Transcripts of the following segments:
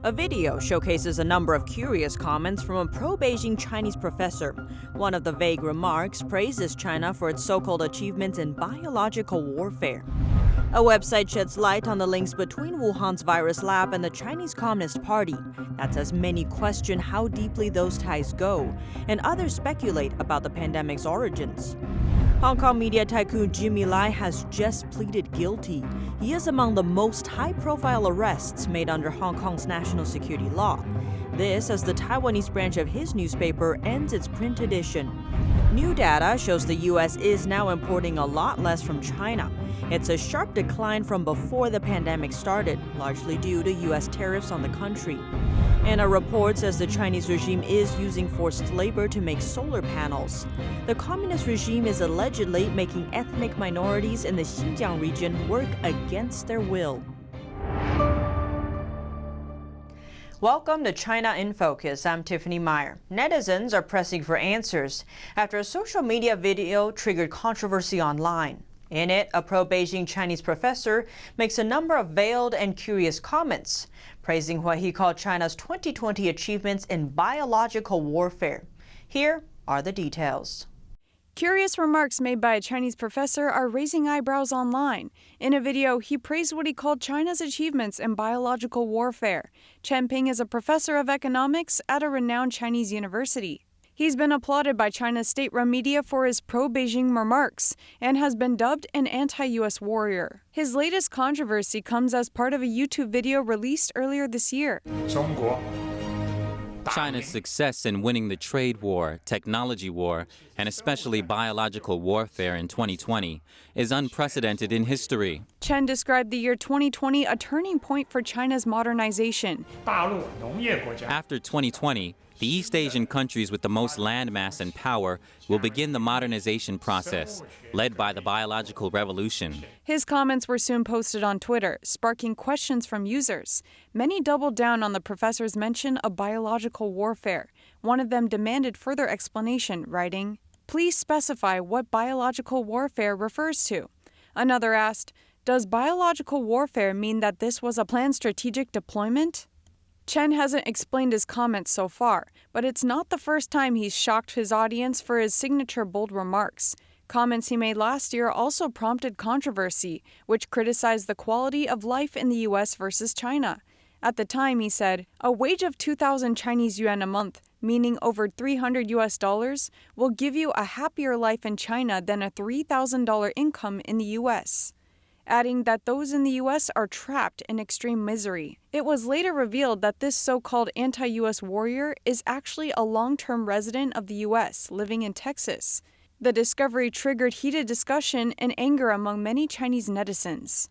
A video showcases a number of curious comments from a pro-Beijing Chinese professor. One of the vague remarks praises China for its so-called achievements in biological warfare. A website sheds light on the links between Wuhan's virus lab and the Chinese Communist Party. That's as many question how deeply those ties go, and others speculate about the pandemic's origins. Hong Kong media tycoon Jimmy Lai has just pleaded guilty. He is among the most high-profile arrests made under Hong Kong's national security law. This as the Taiwanese branch of his newspaper ends its print edition. New data shows the U.S. is now importing a lot less from China. It's a sharp decline from before the pandemic started, largely due to U.S. tariffs on the country. And a report says the Chinese regime is using forced labor to make solar panels. The communist regime is allegedly making ethnic minorities in the Xinjiang region work against their will. Welcome to China in Focus. I'm Tiffany Meyer. Netizens are pressing for answers after a social media video triggered controversy online. In it, a pro-Beijing Chinese professor makes a number of veiled and curious comments, praising what he called China's 2020 achievements in biological warfare. Here are the details. Curious remarks made by a Chinese professor are raising eyebrows online. In a video, he praised what he called China's achievements in biological warfare. Chen Ping is a professor of economics at a renowned Chinese university. He's been applauded by China's state-run media for his pro-Beijing remarks and has been dubbed an anti-U.S. warrior. His latest controversy comes as part of a YouTube video released earlier this year. China's success in winning the trade war, technology war, and especially biological warfare in 2020 is unprecedented in history. Chen described the year 2020 a turning point for China's modernization. After 2020, the East Asian countries with the most landmass and power will begin the modernization process, led by the biological revolution. His comments were soon posted on Twitter, sparking questions from users. Many doubled down on the professor's mention of biological warfare. One of them demanded further explanation, writing, "Please specify what biological warfare refers to." Another asked, "Does biological warfare mean that this was a planned strategic deployment?" Chen hasn't explained his comments so far, but it's not the first time he's shocked his audience for his signature bold remarks. Comments he made last year also prompted controversy, which criticized the quality of life in the U.S. versus China. At the time, he said, "A wage of 2,000 Chinese yuan a month, meaning over $300 US, will give you a happier life in China than a $3,000 income in the U.S." adding that those in the U.S. are trapped in extreme misery. It was later revealed that this so-called anti-U.S. warrior is actually a long-term resident of the U.S. living in Texas. The discovery triggered heated discussion and anger among many Chinese netizens.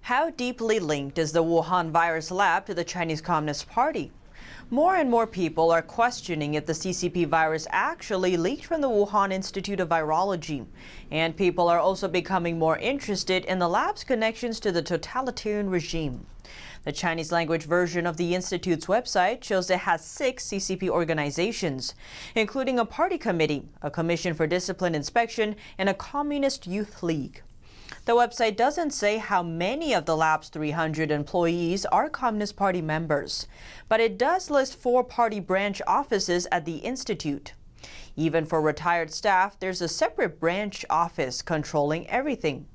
How deeply linked is the Wuhan virus lab to the Chinese Communist Party? More and more people are questioning if the CCP virus actually leaked from the Wuhan Institute of Virology. And people are also becoming more interested in the lab's connections to the totalitarian regime. The Chinese language version of the Institute's website shows it has 6 CCP organizations, including a party committee, a commission for discipline inspection, and a communist youth league. The website doesn't say how many of the lab's 300 employees are Communist Party members, but it does list 4 party branch offices at the institute. Even for retired staff, there's a separate branch office controlling everything.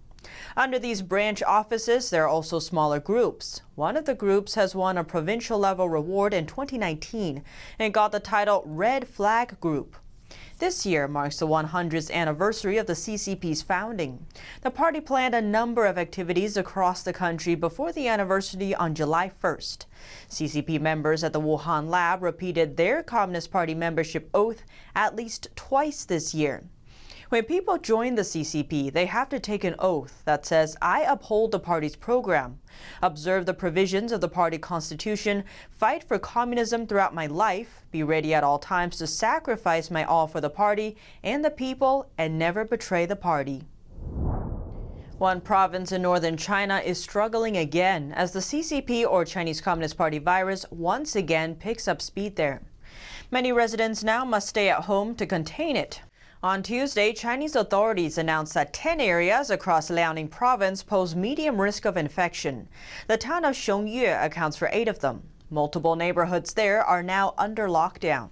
Under these branch offices, there are also smaller groups. One of the groups has won a provincial level reward in 2019 and got the title Red Flag Group. This year marks the 100th anniversary of the CCP's founding. The party planned a number of activities across the country before the anniversary on July 1st. CCP members at the Wuhan lab repeated their Communist Party membership oath at least twice this year. When people join the CCP, they have to take an oath that says, "I uphold the party's program, observe the provisions of the party constitution, fight for communism throughout my life, be ready at all times to sacrifice my all for the party and the people, and never betray the party." One province in northern China is struggling again as the CCP or Chinese Communist Party virus once again picks up speed there. Many residents now must stay at home to contain it. On Tuesday, Chinese authorities announced that 10 areas across Liaoning province pose medium risk of infection. The town of Xiongye accounts for 8 of them. Multiple neighborhoods there are now under lockdown.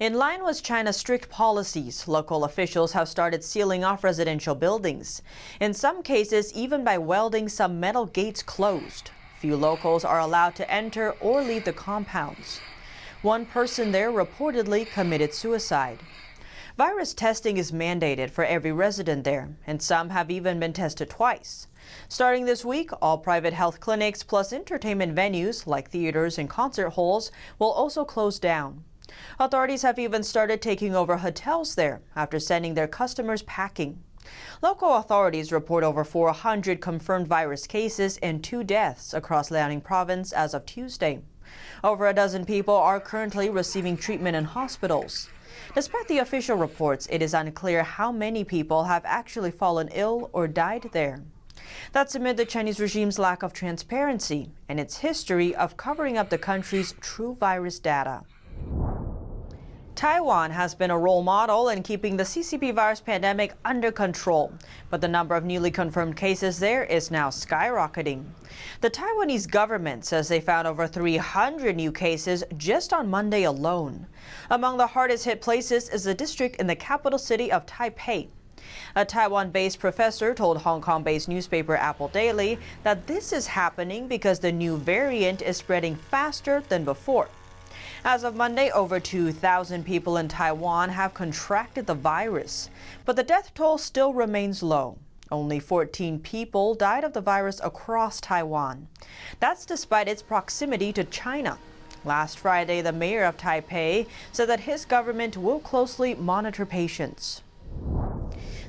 In line with China's strict policies, local officials have started sealing off residential buildings, in some cases even by welding some metal gates closed. Few locals are allowed to enter or leave the compounds. One person there reportedly committed suicide. Virus testing is mandated for every resident there, and some have even been tested twice. Starting this week, all private health clinics plus entertainment venues like theaters and concert halls will also close down. Authorities have even started taking over hotels there after sending their customers packing. Local authorities report over 400 confirmed virus cases and 2 deaths across Liaoning province as of Tuesday. Over a dozen people are currently receiving treatment in hospitals. Despite the official reports, it is unclear how many people have actually fallen ill or died there. That's amid the Chinese regime's lack of transparency and its history of covering up the country's true virus data. Taiwan has been a role model in keeping the CCP virus pandemic under control, but the number of newly confirmed cases there is now skyrocketing. The Taiwanese government says they found over 300 new cases just on Monday alone. Among the hardest hit places is a district in the capital city of Taipei. A Taiwan-based professor told Hong Kong-based newspaper Apple Daily that this is happening because the new variant is spreading faster than before. As of Monday, over 2,000 people in Taiwan have contracted the virus, but the death toll still remains low. Only 14 people died of the virus across Taiwan. That's despite its proximity to China. Last Friday, the mayor of Taipei said that his government will closely monitor patients.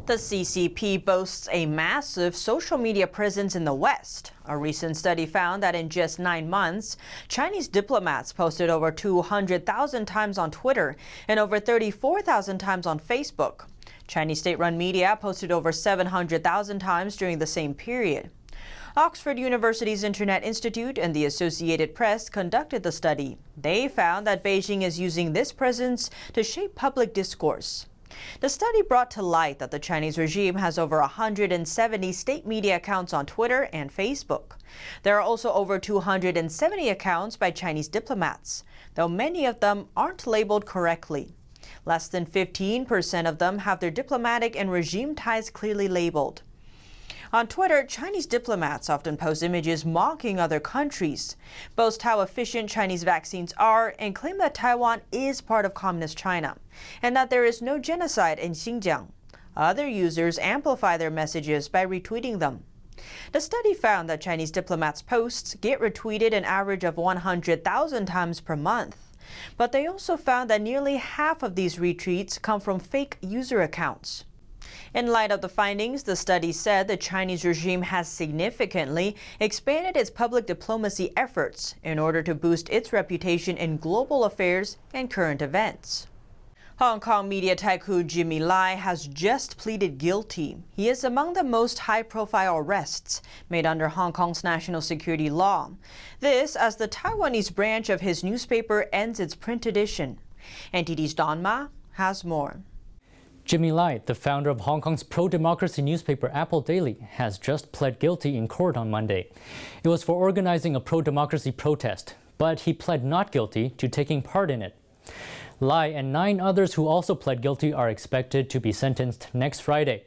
The CCP boasts a massive social media presence in the West. A recent study found that in just 9 months, Chinese diplomats posted over 200,000 times on Twitter and over 34,000 times on Facebook. Chinese state-run media posted over 700,000 times during the same period. Oxford University's Internet Institute and the Associated Press conducted the study. They found that Beijing is using this presence to shape public discourse. The study brought to light that the Chinese regime has over 170 state media accounts on Twitter and Facebook. There are also over 270 accounts by Chinese diplomats, though many of them aren't labeled correctly. Less than 15% of them have their diplomatic and regime ties clearly labeled. On Twitter, Chinese diplomats often post images mocking other countries, boast how efficient Chinese vaccines are, and claim that Taiwan is part of Communist China, and that there is no genocide in Xinjiang. Other users amplify their messages by retweeting them. The study found that Chinese diplomats' posts get retweeted an average of 100,000 times per month. But they also found that nearly half of these retweets come from fake user accounts. In light of the findings, the study said the Chinese regime has significantly expanded its public diplomacy efforts in order to boost its reputation in global affairs and current events. Hong Kong media tycoon Jimmy Lai has just pleaded guilty. He is among the most high-profile arrests made under Hong Kong's national security law. This as the Taiwanese branch of his newspaper ends its print edition. NTD's Don Ma has more. Jimmy Lai, the founder of Hong Kong's pro-democracy newspaper Apple Daily, has just pled guilty in court on Monday. It was for organizing a pro-democracy protest, but he pled not guilty to taking part in it. Lai and 9 others who also pled guilty are expected to be sentenced next Friday.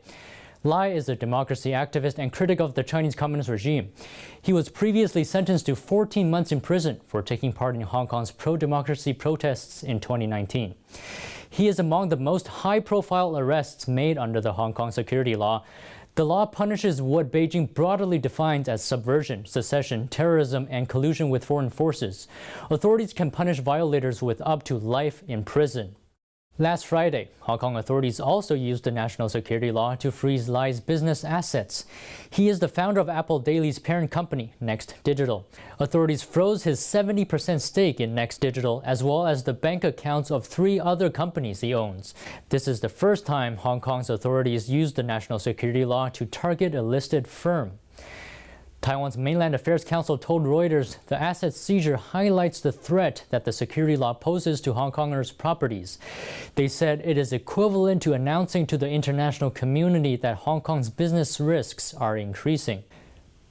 Lai is a democracy activist and critic of the Chinese Communist regime. He was previously sentenced to 14 months in prison for taking part in Hong Kong's pro-democracy protests in 2019. He is among the most high-profile arrests made under the Hong Kong security law. The law punishes what Beijing broadly defines as subversion, secession, terrorism, and collusion with foreign forces. Authorities can punish violators with up to life in prison. Last Friday, Hong Kong authorities also used the national security law to freeze Lai's business assets. He is the founder of Apple Daily's parent company, Next Digital. Authorities froze his 70% stake in Next Digital, as well as the bank accounts of 3 other companies he owns. This is the first time Hong Kong's authorities used the national security law to target a listed firm. Taiwan's Mainland Affairs Council told Reuters the asset seizure highlights the threat that the security law poses to Hong Kongers' properties. They said it is equivalent to announcing to the international community that Hong Kong's business risks are increasing.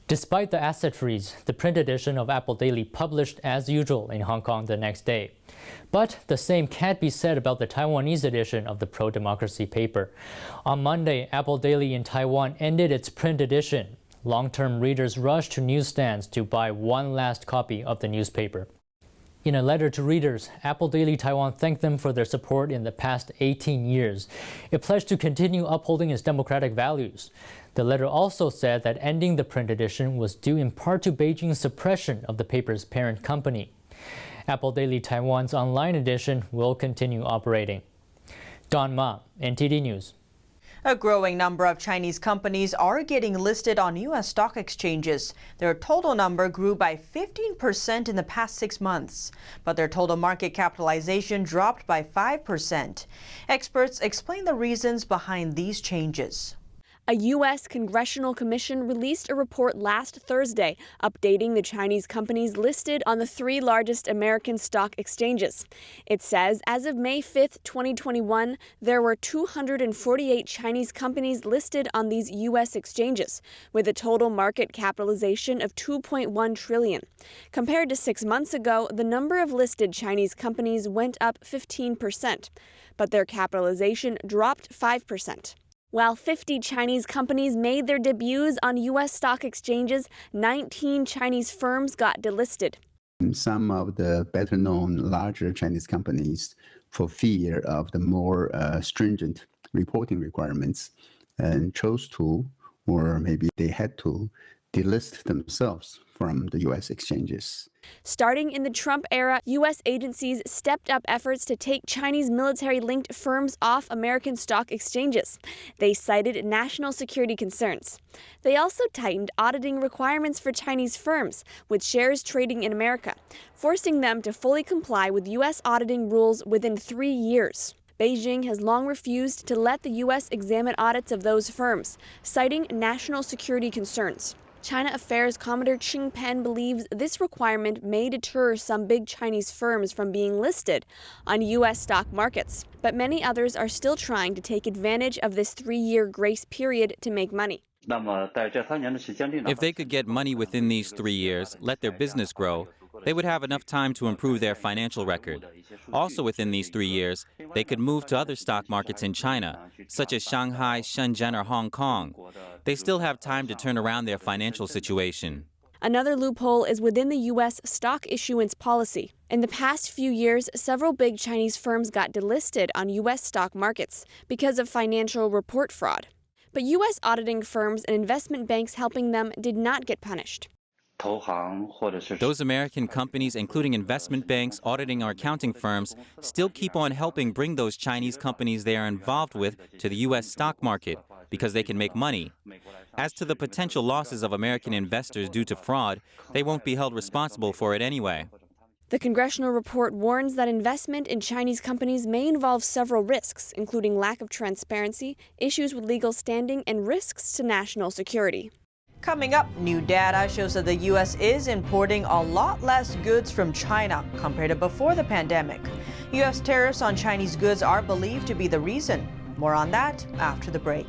Despite the asset freeze, the print edition of Apple Daily published as usual in Hong Kong the next day. But the same can't be said about the Taiwanese edition of the pro-democracy paper. On Monday, Apple Daily in Taiwan ended its print edition. Long-term readers rushed to newsstands to buy one last copy of the newspaper. In a letter to readers, Apple Daily Taiwan thanked them for their support in the past 18 years. It pledged to continue upholding its democratic values. The letter also said that ending the print edition was due in part to Beijing's suppression of the paper's parent company. Apple Daily Taiwan's online edition will continue operating. Don Ma, NTD News. A growing number of Chinese companies are getting listed on U.S. stock exchanges. Their total number grew by 15% in the past 6 months, but their total market capitalization dropped by 5%. Experts explain the reasons behind these changes. A U.S. Congressional Commission released a report last Thursday updating the Chinese companies listed on the 3 largest American stock exchanges. It says as of May 5, 2021, there were 248 Chinese companies listed on these U.S. exchanges, with a total market capitalization of $2.1 trillion. Compared to 6 months ago, the number of listed Chinese companies went up 15%, but their capitalization dropped 5%. While 50 Chinese companies made their debuts on U.S. stock exchanges, 19 Chinese firms got delisted. Some of the better-known larger Chinese companies, for fear of the more stringent reporting requirements, and chose to, or maybe they had to, delist themselves from the U.S. exchanges. Starting in the Trump era, U.S. agencies stepped up efforts to take Chinese military-linked firms off American stock exchanges. They cited national security concerns. They also tightened auditing requirements for Chinese firms with shares trading in America, forcing them to fully comply with U.S. auditing rules within 3 years. Beijing has long refused to let the U.S. examine audits of those firms, citing national security concerns. China Affairs Commodore Ching Pen believes this requirement may deter some big Chinese firms from being listed on U.S. stock markets, but many others are still trying to take advantage of this 3-year grace period to make money. If they could get money within these 3 years, let their business grow, they would have enough time to improve their financial record. Also within these 3 years, they could move to other stock markets in China, such as Shanghai, Shenzhen, or Hong Kong. They still have time to turn around their financial situation. Another loophole is within the U.S. stock issuance policy. In the past few years, several big Chinese firms got delisted on U.S. stock markets because of financial report fraud. But U.S. auditing firms and investment banks helping them did not get punished. Those American companies, including investment banks, auditing or accounting firms, still keep on helping bring those Chinese companies they are involved with to the U.S. stock market because they can make money. As to the potential losses of American investors due to fraud, they won't be held responsible for it anyway. The congressional report warns that investment in Chinese companies may involve several risks, including lack of transparency, issues with legal standing, and risks to national security. Coming up, new data shows that the U.S. is importing a lot less goods from China compared to before the pandemic. U.S. tariffs on Chinese goods are believed to be the reason. More on that after the break.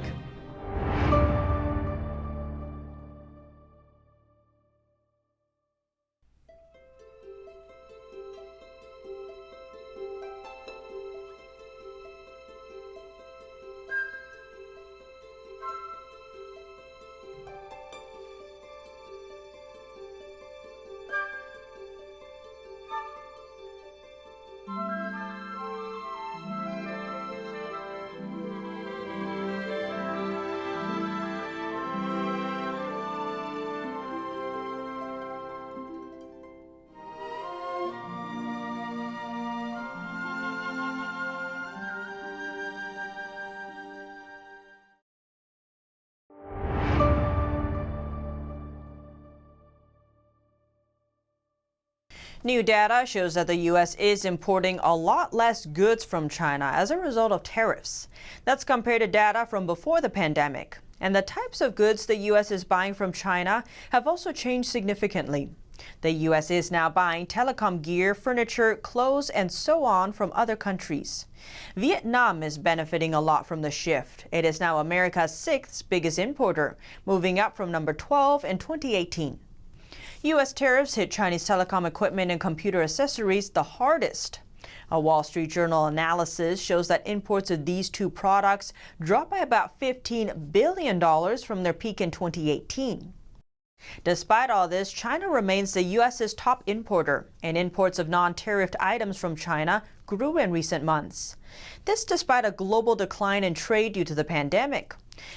New data shows that the U.S. is importing a lot less goods from China as a result of tariffs. That's compared to data from before the pandemic. And the types of goods the U.S. is buying from China have also changed significantly. The U.S. is now buying telecom gear, furniture, clothes, and so on from other countries. Vietnam is benefiting a lot from the shift. It is now America's 6th biggest importer, moving up from number 12 in 2018. U.S. tariffs hit Chinese telecom equipment and computer accessories the hardest. A Wall Street Journal analysis shows that imports of these two products dropped by about $15 billion from their peak in 2018. Despite all this, China remains the U.S.'s top importer, and imports of non-tariffed items from China grew in recent months. This despite a global decline in trade due to the pandemic.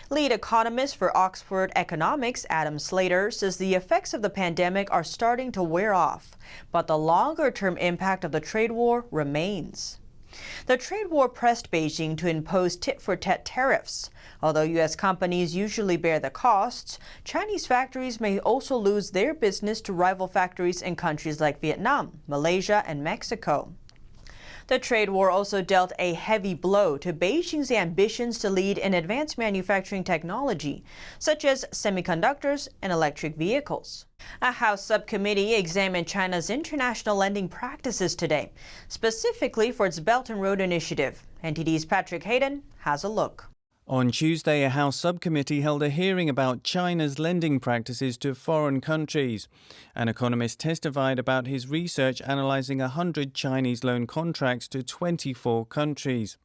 Lead economist for Oxford Economics, Adam Slater, says the effects of the pandemic are starting to wear off, but the longer-term impact of the trade war remains. The trade war pressed Beijing to impose tit-for-tat tariffs. Although U.S. companies usually bear the costs, Chinese factories may also lose their business to rival factories in countries like Vietnam, Malaysia, and Mexico. The trade war also dealt a heavy blow to Beijing's ambitions to lead in advanced manufacturing technology, such as semiconductors and electric vehicles. A House subcommittee examined China's international lending practices today, specifically for its Belt and Road Initiative. NTD's Patrick Hayden has a look. On Tuesday, a House subcommittee held a hearing about China's lending practices to foreign countries. An economist testified about his research analyzing 100 Chinese loan contracts to 24 countries.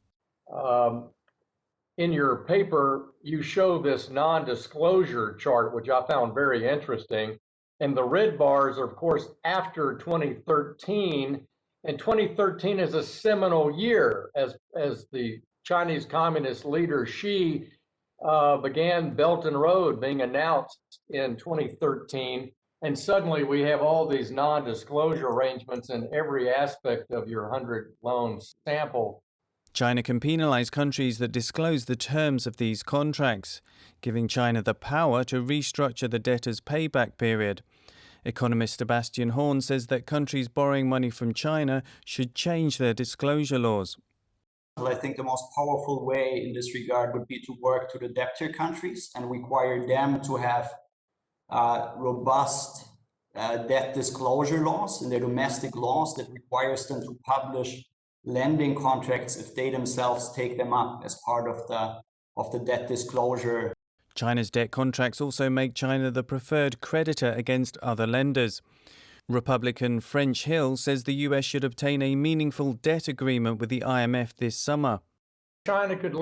In your paper, you show this non-disclosure chart, which I found very interesting. And the red bars are, of course, after 2013. And 2013 is a seminal year as the Chinese Communist leader Xi began Belt and Road being announced in 2013. And suddenly we have all these non-disclosure arrangements in every aspect of your 100 loan sample. China can penalize countries that disclose the terms of these contracts, giving China the power to restructure the debtor's payback period. Economist Sebastian Horn says that countries borrowing money from China should change their disclosure laws. I think the most powerful way in this regard would be to work to the debtor countries and require them to have robust debt disclosure laws in their domestic laws that requires them to publish lending contracts if they themselves take them up as part of the debt disclosure. China's debt contracts also make China the preferred creditor against other lenders. Republican French Hill says the U.S. should obtain a meaningful debt agreement with the IMF this summer. China could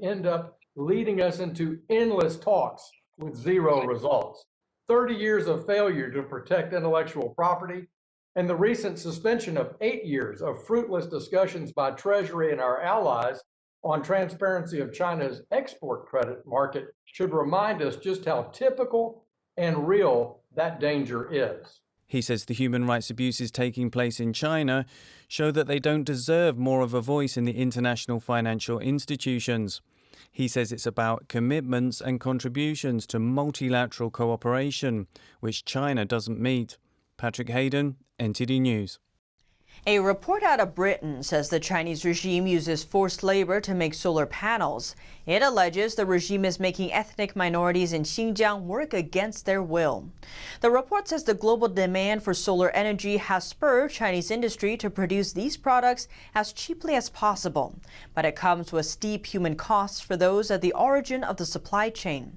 end up leading us into endless talks with zero results. 30 years of failure to protect intellectual property, and the recent suspension of 8 years of fruitless discussions by Treasury and our allies on transparency of China's export credit market should remind us just how typical and real that danger is. He says the human rights abuses taking place in China show that they don't deserve more of a voice in the international financial institutions. He says it's about commitments and contributions to multilateral cooperation, which China doesn't meet. Patrick Hayden, NTD News. A report out of Britain says the Chinese regime uses forced labor to make solar panels. It alleges the regime is making ethnic minorities in Xinjiang work against their will. The report says the global demand for solar energy has spurred Chinese industry to produce these products as cheaply as possible, but it comes with steep human costs for those at the origin of the supply chain.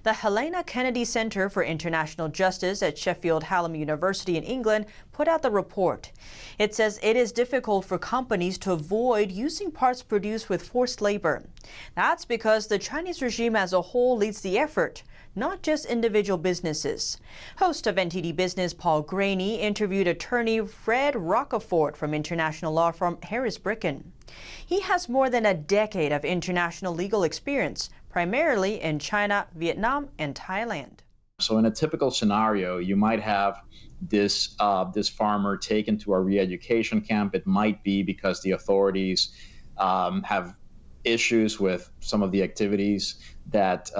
The Helena Kennedy Center for International Justice at Sheffield Hallam University in England put out the report. It says it is difficult for companies to avoid using parts produced with forced labor. That's because the Chinese regime as a whole leads the effort, not just individual businesses. Host of NTD Business Paul Graney interviewed attorney Fred Rockefort from international law firm Harris-Bricken. He has more than a decade of international legal experience, primarily in China, Vietnam, and Thailand. So in a typical scenario, you might have this farmer taken to a re-education camp. It might be because the authorities have issues with some of the activities that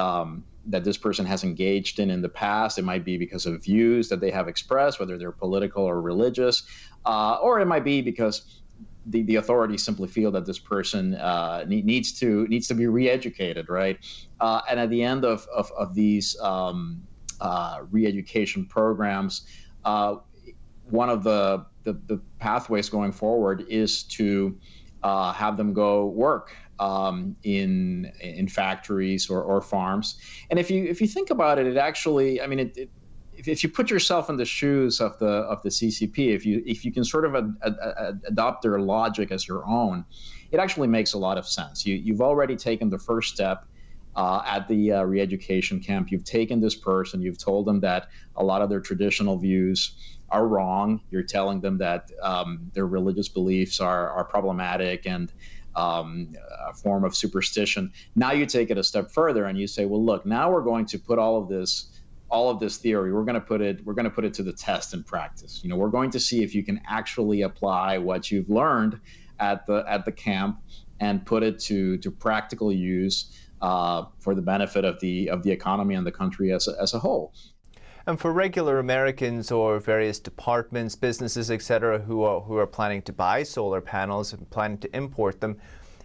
this person has engaged in the past. It might be because of views that they have expressed, whether they're political or religious, or it might be because the authorities simply feel that this person needs to be re-educated, right? And at the end of these re-education programs, one of the pathways going forward is to have them go work in factories or farms. And if you think about it, it actually, I mean, if you put yourself in the shoes of the CCP, if you can sort of adopt their logic as your own, it actually makes a lot of sense. You've already taken the first step at the re-education camp. You've taken this person, you've told them that a lot of their traditional views are wrong. You're telling them that their religious beliefs are problematic and a form of superstition. Now you take it a step further and you say, well, look, now we're going to put all of this theory, we're going to put it to the test in practice. We're going to see if you can actually apply what you've learned at the camp and put it to practical use for the benefit of the economy and the country as a whole. And for regular Americans or various departments, businesses, etc., who are planning to buy solar panels and planning to import them,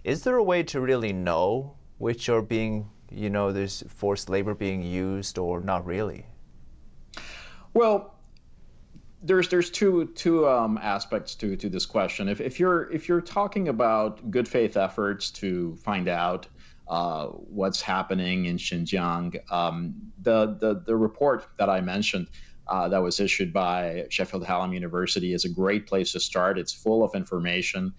is there a way to really know which are being, there's forced labor being used or not really? Well, there's two aspects to this question. If you're talking about good faith efforts to find out what's happening in Xinjiang, the report that I mentioned that was issued by Sheffield Hallam University is a great place to start. It's full of information.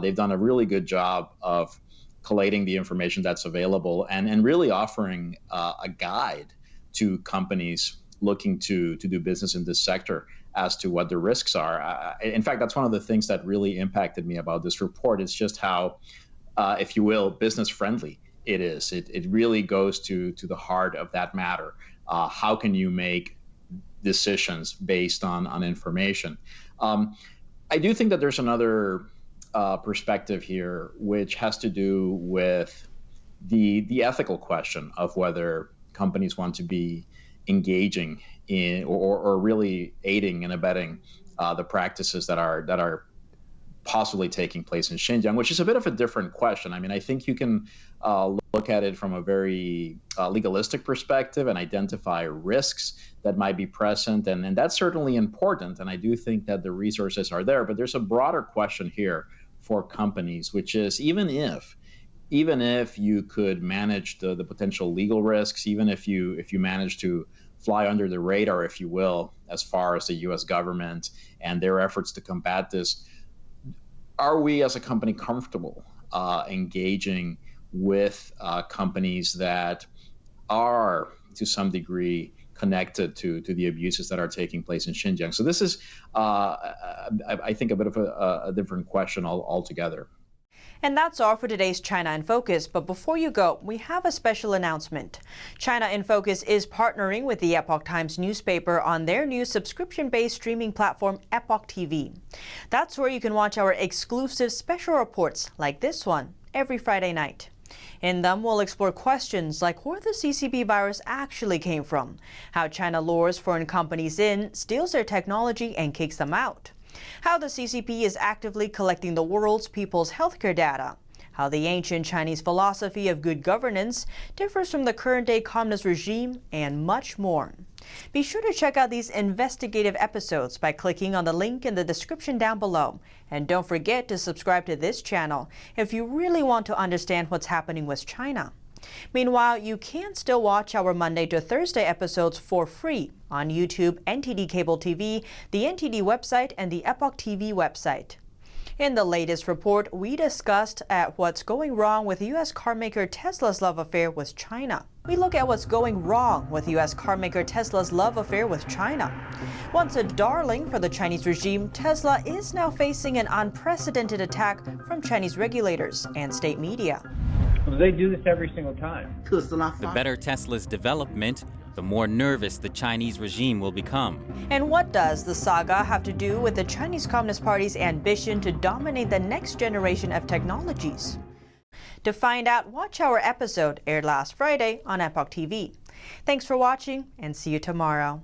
They've done a really good job of collating the information that's available and really offering a guide to companies looking to do business in this sector as to what the risks are. In fact, that's one of the things that really impacted me about this report. It's just how, if you will, business friendly it is. It really goes to the heart of that matter. How can you make decisions based on information? I do think that there's another perspective here, which has to do with the ethical question of whether companies want to be engaging in or really aiding and abetting the practices that are possibly taking place in Xinjiang, which is a bit of a different question. I mean, I think you can look at it from a very legalistic perspective and identify risks that might be present, and that's certainly important, and I do think that the resources are there, but there's a broader question here for companies, which is even if you could manage the potential legal risks, even if you manage to fly under the radar, if you will, as far as the U.S. government and their efforts to combat this, are we as a company comfortable engaging with companies that are to some degree connected to the abuses that are taking place in Xinjiang? So this is, I think, a bit of a different question altogether. And that's all for today's China in Focus. But before you go, we have a special announcement. China in Focus is partnering with the Epoch Times newspaper on their new subscription-based streaming platform, Epoch TV. That's where you can watch our exclusive special reports like this one every Friday night. In them, we'll explore questions like where the CCP virus actually came from, how China lures foreign companies in, steals their technology, and kicks them out, how the CCP is actively collecting the world's people's healthcare data, how the ancient Chinese philosophy of good governance differs from the current-day communist regime, and much more. Be sure to check out these investigative episodes by clicking on the link in the description down below. And don't forget to subscribe to this channel if you really want to understand what's happening with China. Meanwhile, you can still watch our Monday to Thursday episodes for free on YouTube, NTD Cable TV, the NTD website, and the Epoch TV website. In the latest report, we discussed what's going wrong with U.S. carmaker Tesla's love affair with China. We look at what's going wrong with U.S. carmaker Tesla's love affair with China. Once a darling for the Chinese regime, Tesla is now facing an unprecedented attack from Chinese regulators and state media. They do this every single time. The better Tesla's development, the more nervous the Chinese regime will become. And what does the saga have to do with the Chinese Communist Party's ambition to dominate the next generation of technologies? To find out, watch our episode aired last Friday on Epoch TV. Thanks for watching and see you tomorrow.